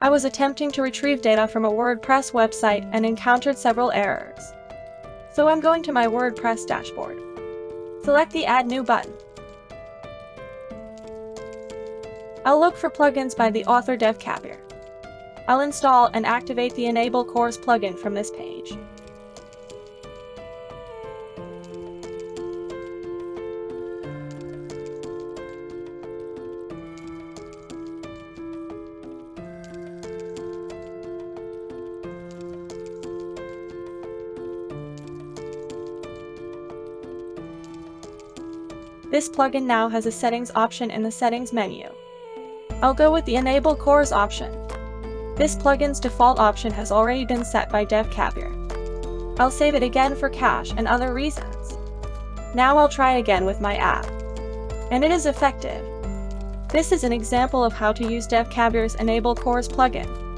I was attempting to retrieve data from a WordPress website and encountered several errors. So I'm going to my WordPress dashboard. Select the Add New button. I'll look for plugins by the author DevCapture. I'll install and activate the Enable CORS plugin from this page. This plugin now has a settings option in the settings menu. I'll go with the Enable CORS option. This plugin's default option has already been set by DevCapture. I'll save it again for cache and other reasons. Now I'll try again with my app. And it is effective. This is an example of how to use DevCapture's Enable CORS plugin.